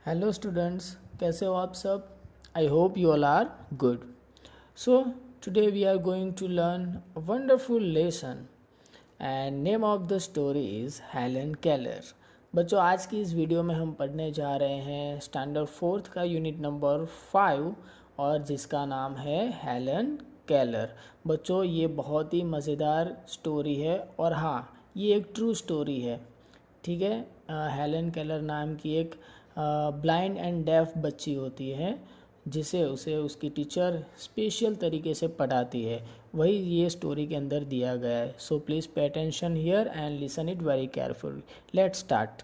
Hello students, कैसे हो आप सब? I hope you all are good. So today we are going to learn a wonderful lesson and name of the story is Helen Keller. बच्चों, आज की इस video में हम पढ़ने जा रहे हैं स्टैंडर्ड 4th का यूनिट नंबर 5 और जिसका नाम है हेलन केलर. बच्चों, ये बहुत ही मज़ेदार स्टोरी है और हाँ, ये एक ट्रू स्टोरी है. ठीक है. हेलन केलर नाम की एक ब्लाइंड एंड डेफ बच्ची होती है जिसे उसे उसकी टीचर स्पेशल तरीके से पढ़ाती है. वही ये स्टोरी के अंदर दिया गया है. So please pay attention here and listen it very carefully. Let's start.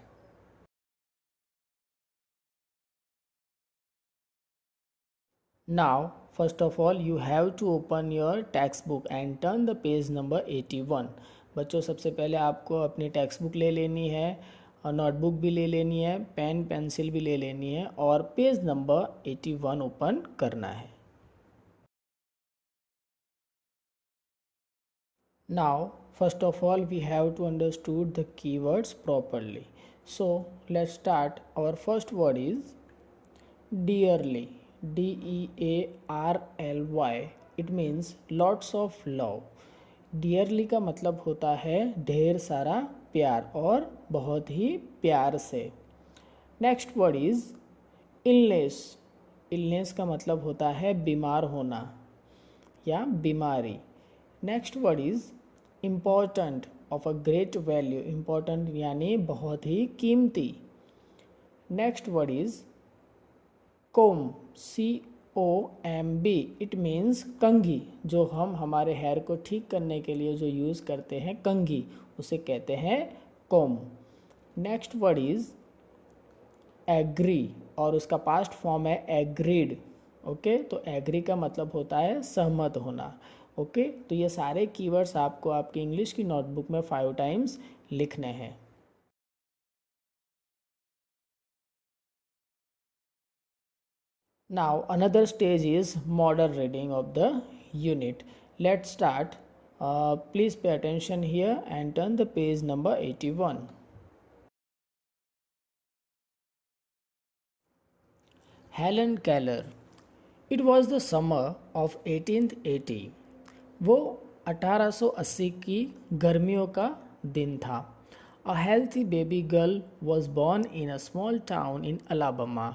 Now, first of all, you have to open your textbook and turn the page number 81. बच्चों, सबसे पहले आपको अपनी टेक्स्ट बुक ले लेनी है और नोटबुक भी ले लेनी है, पेन पेंसिल भी ले लेनी है और पेज नंबर 81 ओपन करना है. Now, first of all, we have to understood the keywords properly. So, let's start. Our first word is dearly. DEARLY. It means lots of love. Dearly का मतलब होता है ढेर सारा प्यार और बहुत ही प्यार से. Next word is illness. Illness का मतलब होता है बीमार होना या बीमारी. Next word is important of a great value. Important यानी बहुत ही कीमती. Next word is comb. COMB. It means कंघी. जो हम हमारे हेयर को ठीक करने के लिए जो यूज़ करते हैं कंघी, उसे कहते हैं कोम. नेक्स्ट वर्ड इज एग्री और उसका पास्ट फॉर्म है एग्रीड. ओके, तो एग्री का मतलब होता है सहमत होना. ओके, तो ये सारे कीवर्ड्स आपको आपकी इंग्लिश की नोटबुक में 5 टाइम्स लिखने हैं. Now another stage is model reading of the unit. Let's start. Please pay attention here and turn the page number 81. Helen Keller. It was the summer of 1880. वो 1880 की गर्मियों का दिन था. A healthy baby girl was born in a small town in Alabama.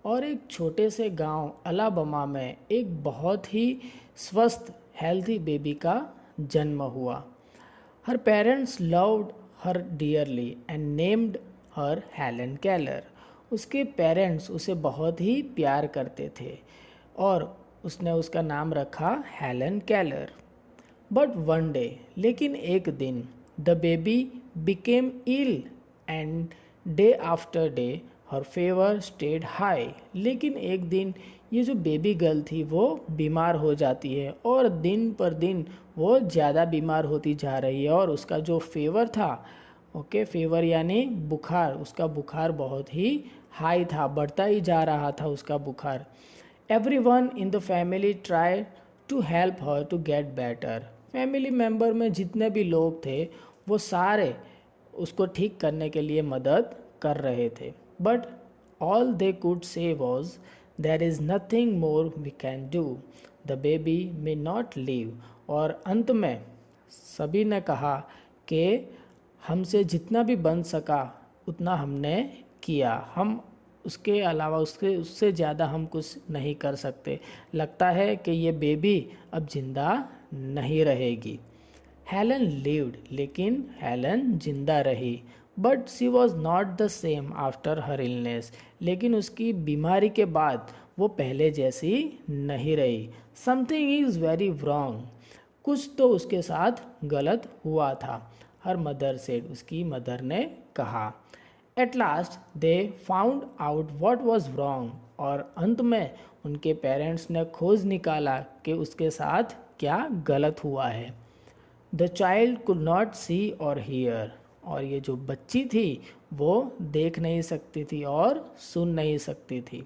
और एक छोटे से गांव अलाबामा में एक बहुत ही स्वस्थ हेल्थी बेबी का जन्म हुआ. Her parents loved her dearly and named her Helen Keller. उसके पेरेंट्स उसे बहुत ही प्यार करते थे और उसने उसका नाम रखा Helen Keller. But one day, लेकिन एक दिन, the baby became ill and day after day her fever stayed high. लेकिन एक दिन ये जो बेबी गर्ल थी वो बीमार हो जाती है और दिन पर दिन वो ज़्यादा बीमार होती जा रही है और उसका जो फेवर था, ओके, फेवर यानी बुखार, उसका बुखार बहुत ही हाई था, बढ़ता ही जा रहा था उसका बुखार. Everyone in the family try to help her to get better. Family member में जितने भी लोग थे वो सारे उसको ठीक करने के लिए मदद कर रहे थे. But all they could say was, there is nothing more we can do. The baby may not live. और अंत में सभी ने कहा कि हमसे जितना भी बन सका उतना हमने किया, हम उसके अलावा उससे ज़्यादा हम कुछ नहीं कर सकते. लगता है कि ये बेबी अब जिंदा नहीं रहेगी. Helen lived. लेकिन हेलन जिंदा रही. But she was not the same after her illness. लेकिन उसकी बीमारी के बाद वो पहले जैसी नहीं रही. Something is very wrong. कुछ तो उसके साथ गलत हुआ था. Her mother said. उसकी मदर ने कहा. At last they found out what was wrong. और अंत में उनके पेरेंट्स ने खोज निकाला कि उसके साथ क्या गलत हुआ है. द चाइल्ड कुड नॉट सी और हियर. और ये जो बच्ची थी वो देख नहीं सकती थी और सुन नहीं सकती थी.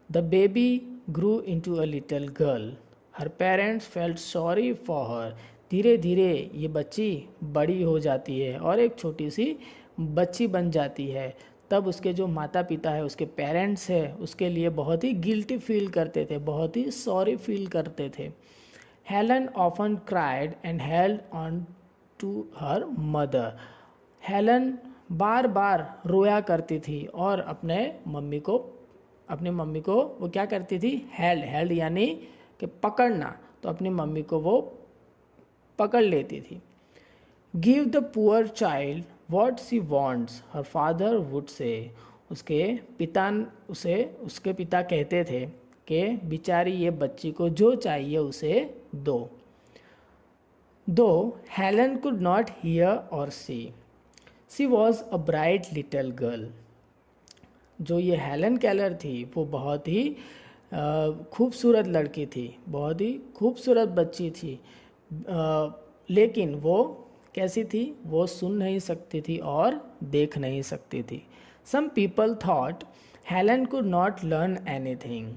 The baby grew into a little girl. Her parents felt sorry for her. धीरे धीरे ये बच्ची बड़ी हो जाती है और एक छोटी सी बच्ची बन जाती है. तब उसके जो माता पिता है, उसके पेरेंट्स है, उसके लिए बहुत ही गिल्टी फील करते थे, बहुत ही सॉरी फील करते थे। Helen often cried and held on to her mother. Helen बार बार रोया करती थी और अपने मम्मी को वो क्या करती थी, हेल्ड यानी कि पकड़ना, तो अपनी मम्मी को वो पकड़ लेती थी। Give the poor child what she wants her father would say. उसके पिता कहते थे कि बिचारी ये बच्ची को जो चाहिए उसे दो। दो हेलन कुड नॉट हियर और she was a bright little girl. जो ये हेलन केलर थी वो बहुत ही खूबसूरत लड़की थी, बहुत ही खूबसूरत बच्ची थी, लेकिन वो कैसी थी, वो सुन नहीं सकती थी और देख नहीं सकती थी। Some people thought Helen could not learn anything.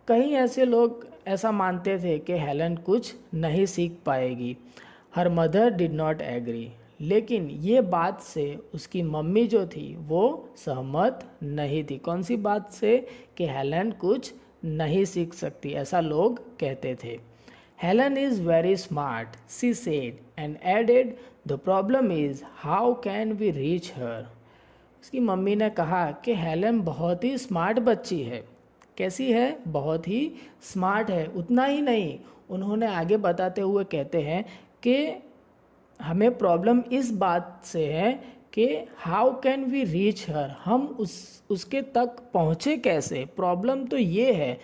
कई ऐसे लोग ऐसा मानते थे कि हेलन कुछ नहीं सीख पाएगी। Her mother did not agree. लेकिन ये बात से उसकी मम्मी जो थी वो सहमत नहीं थी। कौन सी बात से, कि हेलन कुछ नहीं सीख सकती, ऐसा लोग कहते थे। Helen is very smart she said and added the problem is how can we reach her. उसकी मम्मी ने कहा कि हेलन बहुत ही स्मार्ट बच्ची है। कैसी है, बहुत ही स्मार्ट है। उतना ही नहीं, उन्होंने आगे बताते हुए कहते हैं कि हमें प्रॉब्लम इस बात से है कि how can we reach her, हम उसके तक पहुँचे कैसे। प्रॉब्लम तो ये है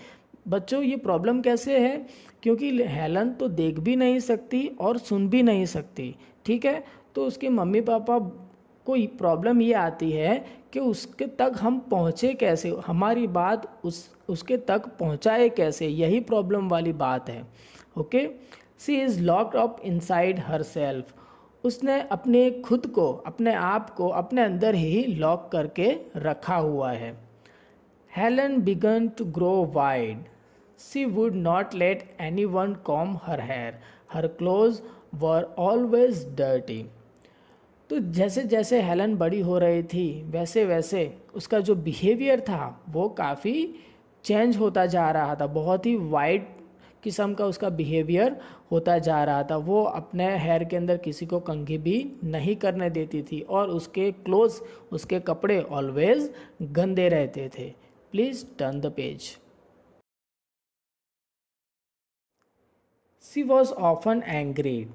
बच्चों, ये प्रॉब्लम कैसे है, क्योंकि हेलन तो देख भी नहीं सकती और सुन भी नहीं सकती, ठीक है। तो उसके मम्मी पापा को प्रॉब्लम ये आती है कि उसके तक हम पहुँचे कैसे, हमारी बात उसके तक पहुँचाए कैसे, यही प्रॉब्लम वाली बात है। Okay, she is locked up inside herself. उसने अपने खुद को, अपने आप को अपने अंदर ही लॉक करके रखा हुआ है। Helen began to grow wild she would not let anyone comb her hair her clothes were always dirty. तो जैसे जैसे हेलन बड़ी हो रही थी वैसे वैसे उसका जो बिहेवियर था वो काफ़ी चेंज होता जा रहा था। बहुत ही वाइड किस्म का उसका बिहेवियर होता जा रहा था। वो अपने हेयर के अंदर किसी को कंघी भी नहीं करने देती थी और उसके क्लोज, उसके कपड़े ऑलवेज गंदे रहते थे। Please turn the page. She was often angry.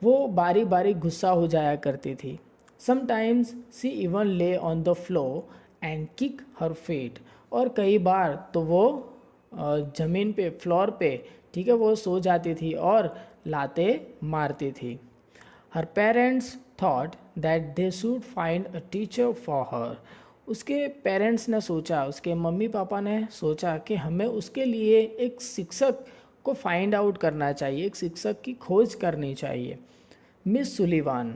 वो बारी बारी गुस्सा हो जाया करती थी। Sometimes she even lay on the floor and kick her feet. और कई बार तो वो ज़मीन पे, फ्लोर पे, ठीक है, वो सो जाती थी और लाते मारती थी। Her parents thought that they should find a teacher for her. उसके पेरेंट्स ने सोचा, उसके मम्मी पापा ने सोचा कि हमें उसके लिए एक शिक्षक को फाइंड आउट करना चाहिए, एक शिक्षक की खोज करनी चाहिए। Miss Sullivan,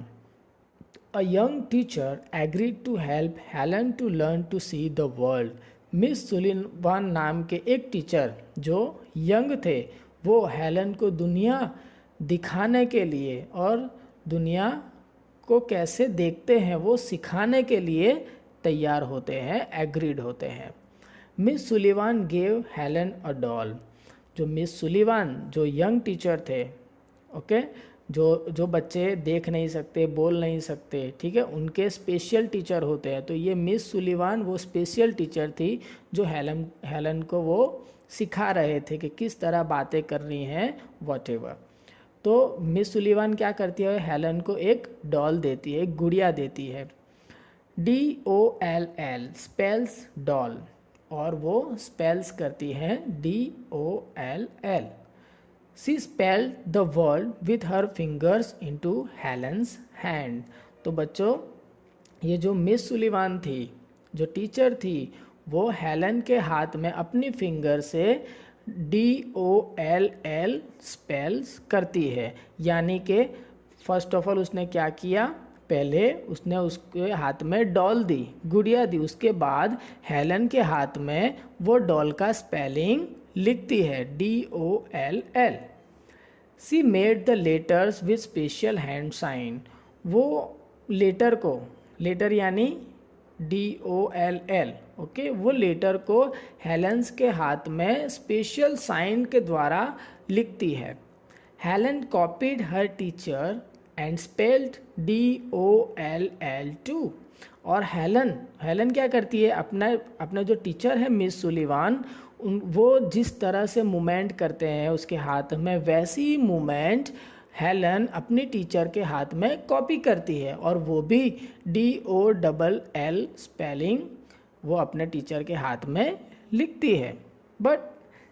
a young teacher, agreed to help Helen to learn to see the world. Miss Sullivan नाम के एक टीचर जो यंग थे वो हेलन को दुनिया दिखाने के लिए और दुनिया को कैसे देखते हैं वो सिखाने के लिए तैयार होते हैं, एग्रीड होते हैं। Miss Sullivan gave Helen a doll. जो मिस सुलिवान जो यंग टीचर थे, ओके, जो बच्चे देख नहीं सकते, बोल नहीं सकते, ठीक है, उनके स्पेशल टीचर होते हैं। तो ये मिस सुलिवान वो स्पेशल टीचर थी जो हेलन को वो सिखा रहे थे कि किस तरह बातें करनी हैं, वॉटेवर। तो मिस सुलिवान क्या करती है, हेलन को एक डॉल देती है, एक गुड़िया देती है। DOLL स्पेल्स डॉल, और वो स्पेल्स करती हैं DOLL। She spelled the word with her fingers into Helen's hand। तो बच्चों, ये जो मिस सुलिवान थी, जो टीचर थी, वो हेलन के हाथ में अपनी फिंगर से DOLL स्पेल्स करती है। यानी कि फर्स्ट ऑफ ऑल उसने क्या किया, पहले उसने उसके हाथ में डॉल दी, गुड़िया दी, उसके बाद हेलन के हाथ में वो डॉल का स्पेलिंग लिखती है DOLL। She made the letters with special hand sign. वो लेटर को, लेटर यानी DOLL, ओके, वो लेटर को हेलेंस के हाथ में स्पेशल साइन के द्वारा लिखती है। Helen copied her teacher and spelled DOLL too. और हेलन क्या करती है, अपना जो टीचर है मिस सुलिवान, वो जिस तरह से मूवमेंट करते हैं उसके हाथ में, वैसी मूवमेंट हेलन अपनी टीचर के हाथ में कॉपी करती है, और वो भी DOLL स्पेलिंग वो अपने टीचर के हाथ में लिखती है। But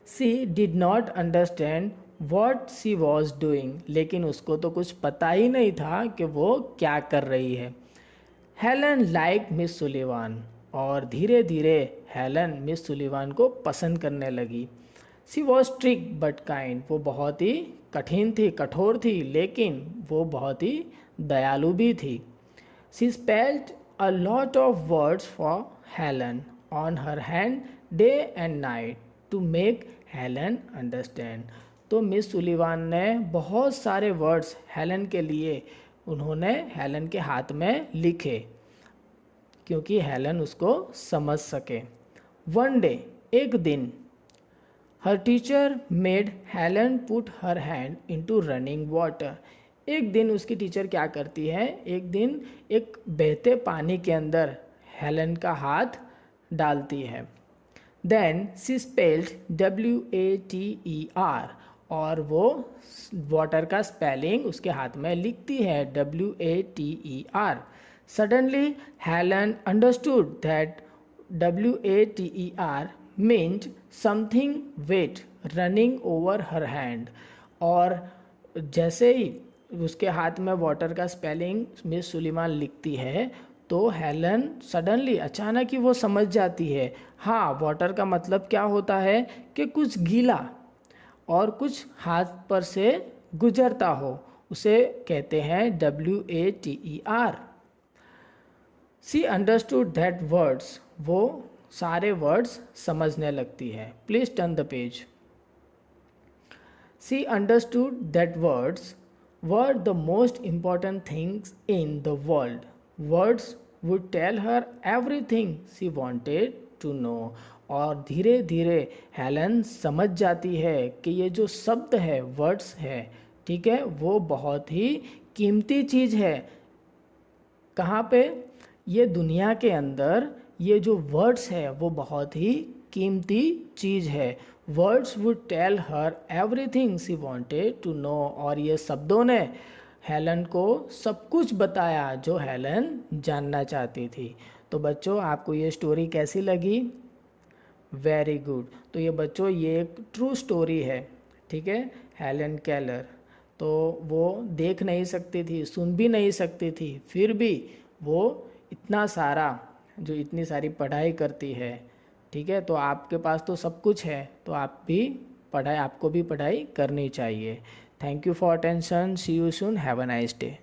she did not understand what she was doing, लेकिन उसको तो कुछ पता ही नहीं था कि वो क्या कर रही है। हेलन लाइक मिस सुलिवान, और धीरे धीरे हेलन मिस सुलिवान को पसंद करने लगी। सी वॉज स्ट्रिक्ट बट काइंड, वो बहुत ही कठिन थी, कठोर थी, लेकिन वो बहुत ही दयालु भी थी। She spelled a lot of words for Helen on her hand day and night to make Helen understand. तो मिस सुलिवान ने बहुत सारे वर्ड्स हेलन के लिए उन्होंने हेलन के हाथ में लिखे, क्योंकि हेलन उसको समझ सके। वन डे, एक दिन, her teacher made Helen put her hand into running water. एक दिन उसकी टीचर क्या करती है, एक दिन एक बहते पानी के अंदर हेलन का हाथ डालती है। देन सी स्पेल्ड WATER, और वो वाटर का स्पेलिंग उसके हाथ में लिखती है WATER। Suddenly Helen understood that WATER meant something wet running over her hand। और जैसे ही उसके हाथ में वाटर का स्पेलिंग मिस सुलिवान लिखती है, तो हेलन सडनली, अचानक ही वो समझ जाती है, हाँ, वाटर का मतलब क्या होता है कि कुछ गीला और कुछ हाथ पर से गुजरता हो, उसे कहते हैं WATER। She understood that words, वो सारे वर्ड्स समझने लगती है। Please turn the page. She understood that words were the most important things in the world. Words would tell her everything she wanted to know. और धीरे धीरे Helen समझ जाती है कि ये जो शब्द है, वर्ड्स है, ठीक है, वो बहुत ही कीमती चीज़ है। कहाँ पे? ये दुनिया के अंदर ये जो वर्ड्स है वो बहुत ही कीमती चीज़ है। Words would tell her everything she wanted to know. और ये शब्दों ने हेलन को सब कुछ बताया जो हेलन जानना चाहती थी। तो बच्चों, आपको ये स्टोरी कैसी लगी? Very good. तो ये बच्चों, ये एक ट्रू स्टोरी है, ठीक है। हेलन केलर तो वो देख नहीं सकती थी, सुन भी नहीं सकती थी, फिर भी वो इतना सारा, जो इतनी सारी पढ़ाई करती है, ठीक है। तो आपके पास तो सब कुछ है, तो आपको भी पढ़ाई करनी चाहिए। Thank you for attention. See you soon. Have a nice day.